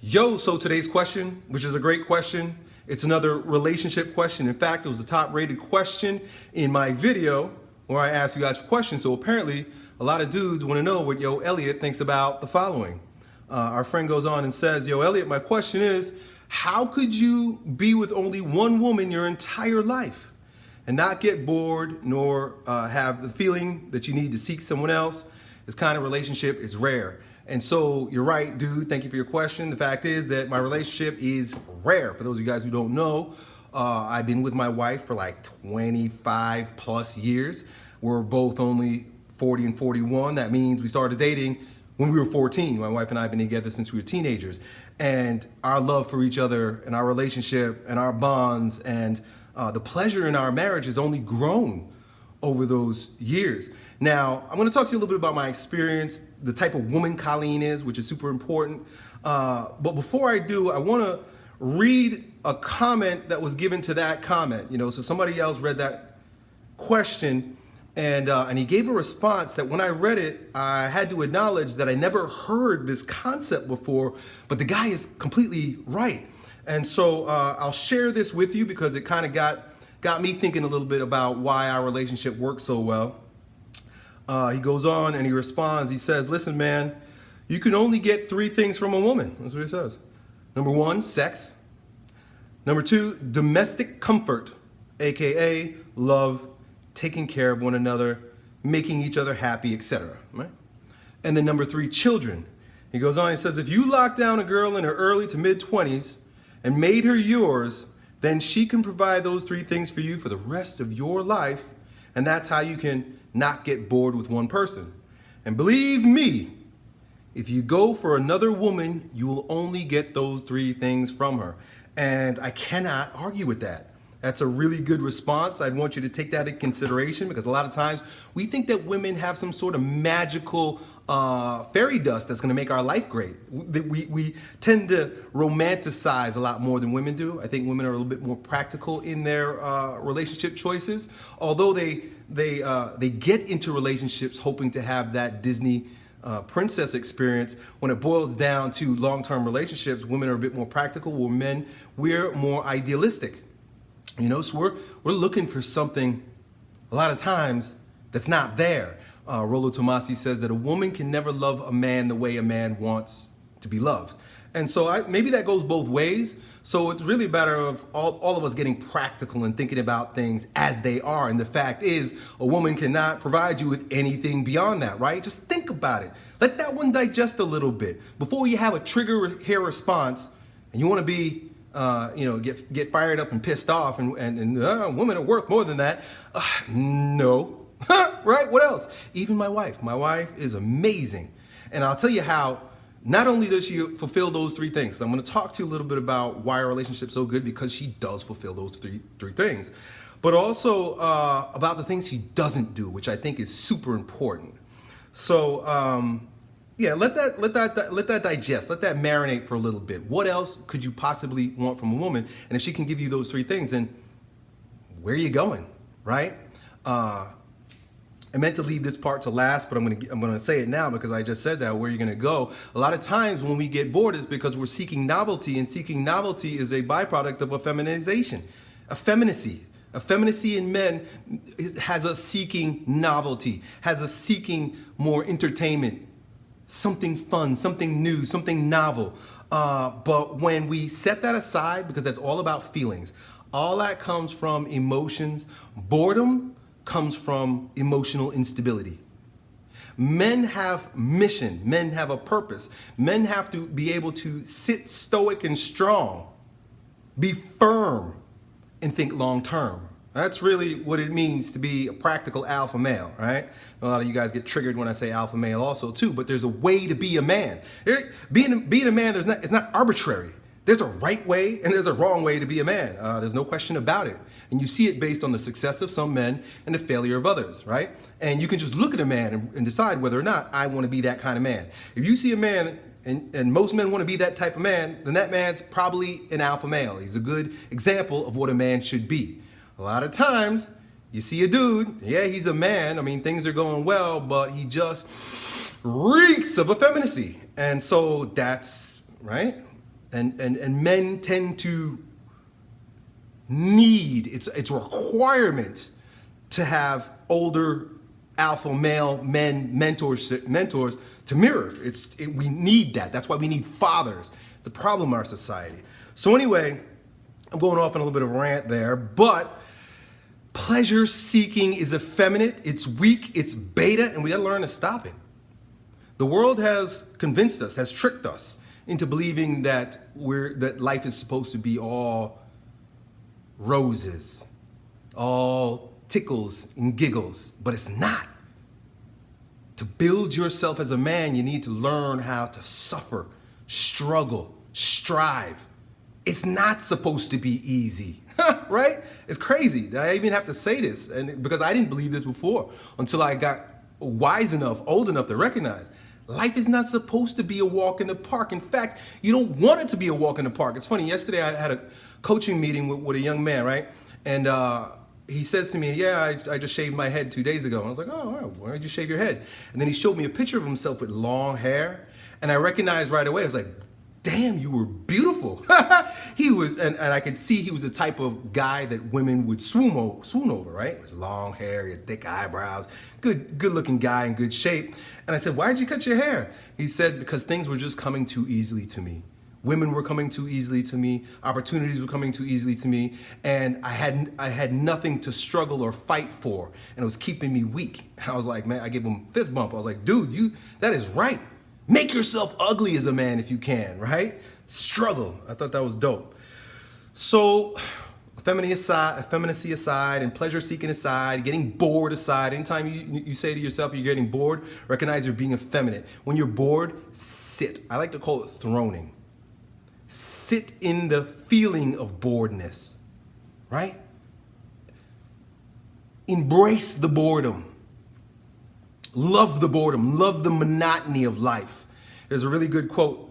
Yo, so today's question, which is a great question, it's another relationship question. In fact, it was the top rated question in my video where I asked you guys for questions. So apparently, a lot of dudes want to know what Yo Elliott thinks about the following. Our friend goes on and says, Yo Elliott, my question is, how could you be with only one woman your entire life and not get bored nor have the feeling that you need to seek someone else? This kind of relationship is rare. And so you're right, dude. Thank you for your question. The fact is that my relationship is rare. For those of you guys who don't know, I've been with my wife for like 25 plus years. We're both only 40 and 41. That means we started dating when we were 14. My wife and I have been together since we were teenagers. And our love for each other and our relationship and our bonds and the pleasure in our marriage has only grown over those years. Now, I'm going to talk to you a little bit about my experience, the type of woman Colleen is, which is super important. But before I do, I want to read a comment that was given to that comment. So somebody else read that question, and he gave a response that when I read it, I had to acknowledge that I never heard this concept before, but the guy is completely right. And so I'll share this with you because it kind of got me thinking a little bit about why our relationship works so well. He goes on and he responds. He says, listen, man, you can only get three things from a woman. That's what he says. Number one, sex. Number two, domestic comfort, AKA love, taking care of one another, making each other happy, etc. Right? And then number three, children. He goes on and says, if you lock down a girl in her early to mid 20s and made her yours, then she can provide those three things for you for the rest of your life. And that's how you can not get bored with one person. And believe me, if you go for another woman, you will only get those three things from her. And I cannot argue with that. That's a really good response. I'd want you to take that into consideration because a lot of times we think that women have some sort of magical fairy dust that's going to make our life great. We tend to romanticize a lot more than women do. I think women are a little bit more practical in their relationship choices. Although they get into relationships hoping to have that Disney princess experience, when it boils down to long-term relationships, women are a bit more practical, while men, we're more idealistic. So we're looking for something a lot of times that's not there. Rollo Tomasi says that a woman can never love a man the way a man wants to be loved. And so maybe that goes both ways. So it's really a matter of all of us getting practical and thinking about things as they are. And the fact is, a woman cannot provide you with anything beyond that, right? Just think about it. Let that one digest a little bit. Before you have a trigger hair response and you want to be, get fired up and pissed off and women are worth more than that. No. Right? What else? Even my wife. My wife is amazing. And I'll tell you how not only does she fulfill those three things. So I'm going to talk to you a little bit about why our relationship's so good because she does fulfill those three things. But also about the things she doesn't do, which I think is super important. So let that digest. Let that marinate for a little bit. What else could you possibly want from a woman? And if she can give you those three things, then where are you going? Right? I meant to leave this part to last, but I'm gonna say it now because I just said that. Where you're gonna go? A lot of times when we get bored, it's because we're seeking novelty, and seeking novelty is a byproduct of effeminization, effeminacy. Effeminacy in men has us seeking novelty, has us seeking more entertainment, something fun, something new, something novel. But when we set that aside, because that's all about feelings, all that comes from emotions, boredom comes from emotional instability. Men have mission, men have a purpose. Men have to be able to sit stoic and strong, be firm, and think long term. That's really what it means to be a practical alpha male, right? A lot of you guys get triggered when I say alpha male also too, but there's a way to be a man. Being a man, it's not arbitrary. There's a right way and there's a wrong way to be a man. There's no question about it. And you see it based on the success of some men and the failure of others, right? And you can just look at a man and decide whether or not I want to be that kind of man. If you see a man, and most men want to be that type of man, then that man's probably an alpha male. He's a good example of what a man should be. A lot of times, you see a dude, yeah, he's a man. I mean, things are going well, but he just reeks of effeminacy. And so that's, right? And men tend to need, it's a requirement to have older alpha male mentors to mirror. We need that. That's why we need fathers. It's a problem in our society. So anyway, I'm going off on a little bit of a rant there, but pleasure seeking is effeminate, it's weak, it's beta, and we gotta learn to stop it. The world has convinced us, has tricked us into believing that life is supposed to be all roses, all tickles and giggles, but it's not. To build yourself as a man, you need to learn how to suffer, struggle, strive. It's not supposed to be easy, right? It's crazy that I even have to say this, and because I didn't believe this before until I got wise enough, old enough to recognize life is not supposed to be a walk in the park. In fact, you don't want it to be a walk in the park. It's funny, yesterday I had a coaching meeting with a young man, right? And he says to me, yeah, I just shaved my head 2 days ago. And I was like, oh, wow, why did you shave your head? And then he showed me a picture of himself with long hair. And I recognized right away, I was like, damn, you were beautiful. He was, and I could see he was the type of guy that women would swoon over, right? His long hair, his thick eyebrows, good looking guy in good shape. And I said, why did you cut your hair? He said, because things were just coming too easily to me. Women were coming too easily to me. Opportunities were coming too easily to me. And I had nothing to struggle or fight for. And it was keeping me weak. I was like, man, I gave him a fist bump. I was like, dude, that is right. Make yourself ugly as a man if you can, right? Struggle. I thought that was dope. So effeminacy aside and pleasure seeking aside, getting bored aside, anytime you say to yourself you're getting bored, recognize you're being effeminate. When you're bored, sit. I like to call it throning. Sit in the feeling of boredness, right? Embrace the boredom. Love the boredom. Love the monotony of life. There's a really good quote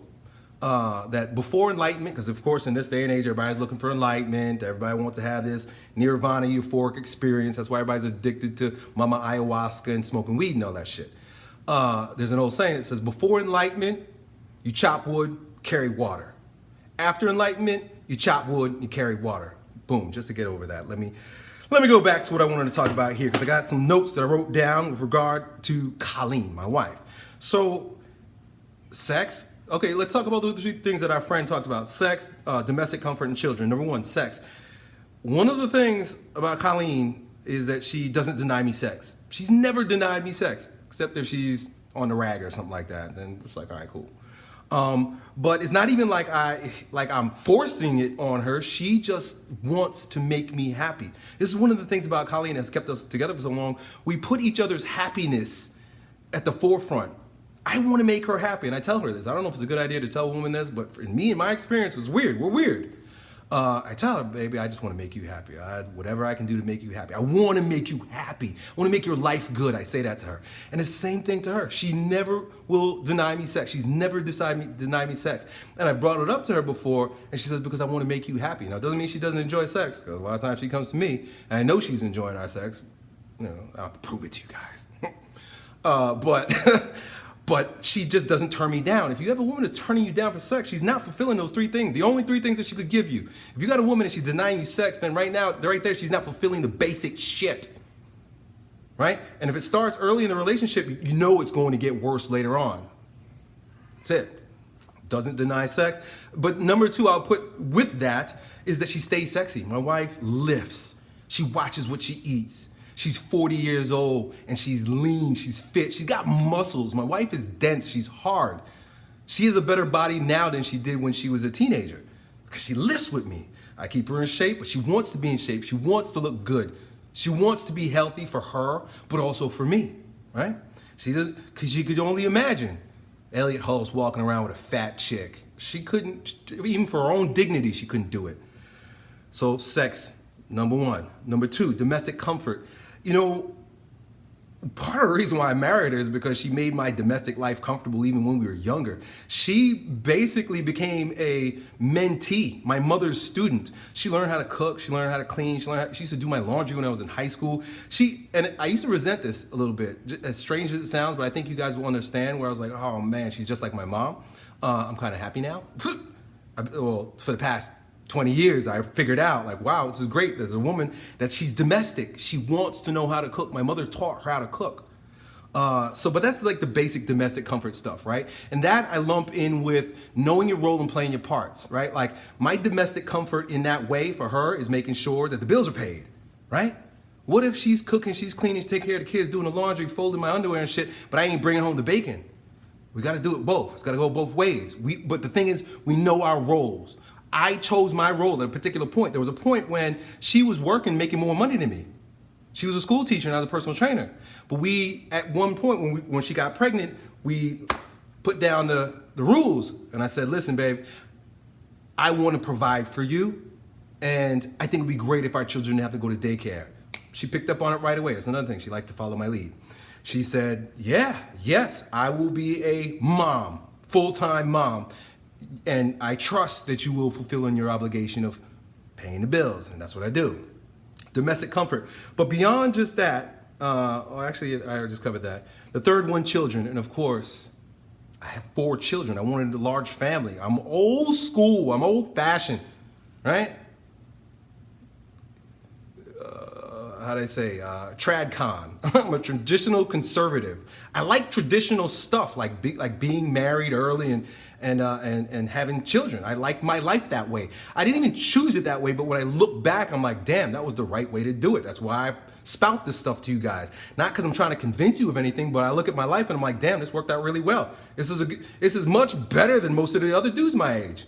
that before enlightenment, because of course in this day and age, everybody's looking for enlightenment. Everybody wants to have this nirvana euphoric experience. That's why everybody's addicted to mama ayahuasca and smoking weed and all that shit. There's an old saying that says, before enlightenment, you chop wood, carry water. After enlightenment, you chop wood, you carry water. Boom, just to get over that. Let me go back to what I wanted to talk about here, because I got some notes that I wrote down with regard to Colleen, my wife. So, sex. Okay, let's talk about the three things that our friend talked about. Sex, domestic comfort, and children. Number one, sex. One of the things about Colleen is that she doesn't deny me sex. She's never denied me sex, except if she's on the rag or something like that. Then it's like, all right, cool. But it's not even like I'm forcing it on her. She just wants to make me happy. This is one of the things about Colleen that's kept us together for so long. We put each other's happiness at the forefront. I want to make her happy, and I tell her this. I don't know if it's a good idea to tell a woman this, but for me, in my experience, it was weird. We're weird. I tell her, baby, I just want to make you happy. Whatever I can do to make you happy. I want to make you happy. I want to make your life good. I say that to her. And it's the same thing to her. She never will deny me sex. She's never denied me sex. And I brought it up to her before, and she says, because I want to make you happy. Now, it doesn't mean she doesn't enjoy sex, because a lot of times she comes to me, and I know she's enjoying our sex. You know, I'll have to prove it to you guys. But she just doesn't turn me down. If you have a woman that's turning you down for sex, she's not fulfilling those three things. The only three things that she could give you. If you got a woman and she's denying you sex, then right there, she's not fulfilling the basic shit. Right? And if it starts early in the relationship, you know it's going to get worse later on. That's it. Doesn't deny sex. But number two, I'll put with that is that she stays sexy. My wife lifts. She watches what she eats. She's 40 years old and she's lean, she's fit, she's got muscles. My wife is dense, she's hard. She has a better body now than she did when she was a teenager because she lifts with me. I keep her in shape, but she wants to be in shape. She wants to look good. She wants to be healthy for her, but also for me, right? She does, because you could only imagine Elliot Hulse walking around with a fat chick. She couldn't, even for her own dignity, she couldn't do it. So sex, number one. Number two, domestic comfort. You know, part of the reason why I married her is because she made my domestic life comfortable even when we were younger. She basically became a mentee, my mother's student. She learned how to cook, she learned how to clean, she used to do my laundry when I was in high school. And I used to resent this a little bit, as strange as it sounds, but I think you guys will understand where I was like, oh man, she's just like my mom. I'm kind of happy now. Well, for the past 20 years, I figured out like, wow, this is great. There's a woman that she's domestic. She wants to know how to cook. My mother taught her how to cook. But that's like the basic domestic comfort stuff, right? And that I lump in with knowing your role and playing your parts, right? Like my domestic comfort in that way for her is making sure that the bills are paid, right? What if she's cooking, she's cleaning, she's taking care of the kids, doing the laundry, folding my underwear and shit, but I ain't bringing home the bacon? We got to do it both. It's got to go both ways. But the thing is, we know our roles. I chose my role at a particular point. There was a point when she was working, making more money than me. She was a school teacher and I was a personal trainer. But at one point when she got pregnant, we put down the rules. And I said, listen, babe, I want to provide for you. And I think it'd be great if our children didn't have to go to daycare. She picked up on it right away. That's another thing. She likes to follow my lead. She said, yes, I will be a mom, full-time mom. And I trust that you will fulfill in your obligation of paying the bills. And that's what I do. Domestic comfort. But beyond just that, actually, I just covered that. The third one, children. And of course, I have 4 children. I wanted a large family. I'm old school. I'm old fashioned, right? How do I say? Tradcon. I'm a traditional conservative. I like traditional stuff like being married early and having children. I like my life that way. I didn't even choose it that way, but when I look back, I'm like, damn, that was the right way to do it. That's why I spout this stuff to you guys. Not because I'm trying to convince you of anything, but I look at my life and I'm like, damn, this worked out really well. This is much better than most of the other dudes my age.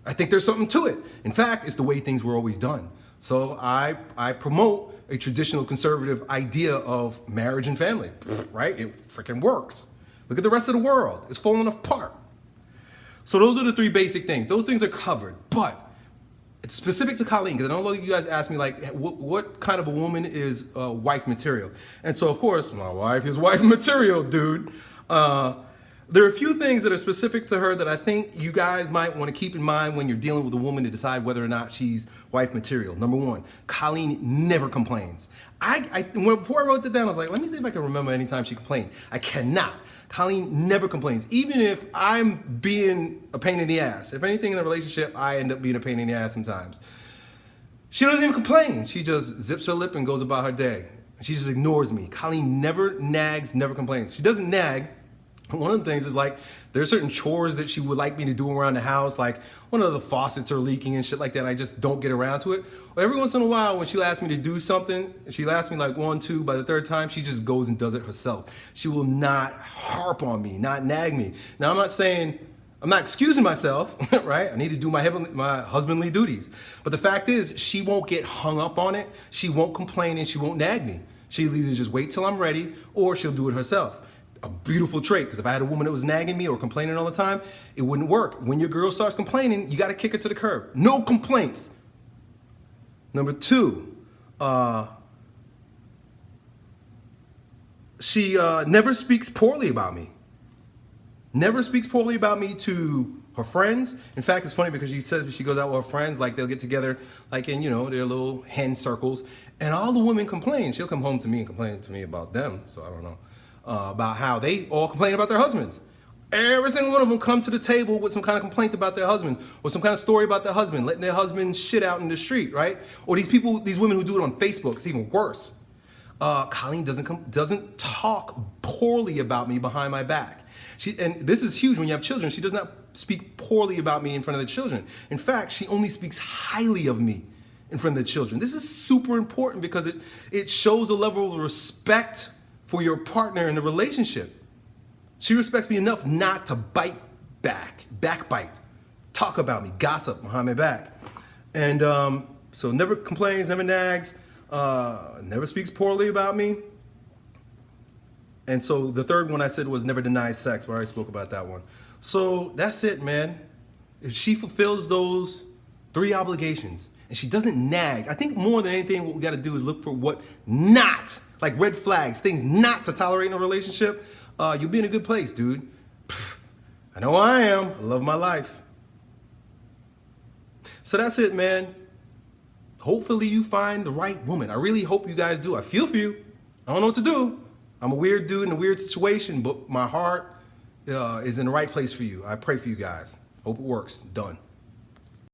I think there's something to it. In fact, it's the way things were always done. So I promote a traditional conservative idea of marriage and family, right? It freaking works. Look at the rest of the world. It's falling apart. So those are the 3 basic things. Those things are covered, but it's specific to Colleen, because I know a lot of you guys ask me like, what kind of a woman is wife material? And so of course, my wife is wife material, dude. There are a few things that are specific to her that I think you guys might want to keep in mind when you're dealing with a woman to decide whether or not she's wife material. Number 1, Colleen never complains. Before I wrote that down, I was like, let me see if I can remember any time she complained. I cannot. Colleen never complains, even if I'm being a pain in the ass. If anything in a relationship, I end up being a pain in the ass sometimes. She doesn't even complain. She just zips her lip and goes about her day. She just ignores me. Colleen never nags, never complains. She doesn't nag. One of the things is like, there's certain chores that she would like me to do around the house, like one of the faucets are leaking and shit like that, and I just don't get around to it. Well, every once in a while, when she'll ask me to do something, she'll ask me like 1, 2, by the 3rd time, she just goes and does it herself. She will not harp on me, not nag me. Now, I'm not excusing myself, right? I need to do my husbandly duties. But the fact is, she won't get hung up on it, she won't complain, and she won't nag me. She'll either just wait till I'm ready, or she'll do it herself. A beautiful trait, because if I had a woman that was nagging me or complaining all the time, it wouldn't work. When your girl starts complaining, you got to kick her to the curb. No complaints. Number 2, she never speaks poorly about me. Never speaks poorly about me to her friends. In fact, it's funny because she says that she goes out with her friends, like they'll get together, like in, their little hen circles, and all the women complain. She'll come home to me and complain to me about them, so I don't know. About how they all complain about their husbands. Every single one of them come to the table with some kind of complaint about their husband or some kind of story about their husband, letting their husband shit out in the street, right? Or these women who do it on Facebook, it's even worse. Colleen doesn't talk poorly about me behind my back. And this is huge when you have children. She does not speak poorly about me in front of the children. In fact, she only speaks highly of me in front of the children. This is super important because it shows a level of respect for your partner in the relationship. She respects me enough not to backbite, talk about me, gossip behind my back. And so never complains, never nags, never speaks poorly about me. And so the third one I said was never denies sex, but I already spoke about that one. So that's it, man. If she fulfills those 3 obligations and she doesn't nag, I think more than anything what we gotta do is look for what not, like red flags, things not to tolerate in a relationship. You'll be in a good place, dude. I know I am. I love my life. So that's it, man. Hopefully you find the right woman. I really hope you guys do. I feel for you. I don't know what to do. I'm a weird dude in a weird situation, but my heart is in the right place for you. I pray for you guys. Hope it works. Done.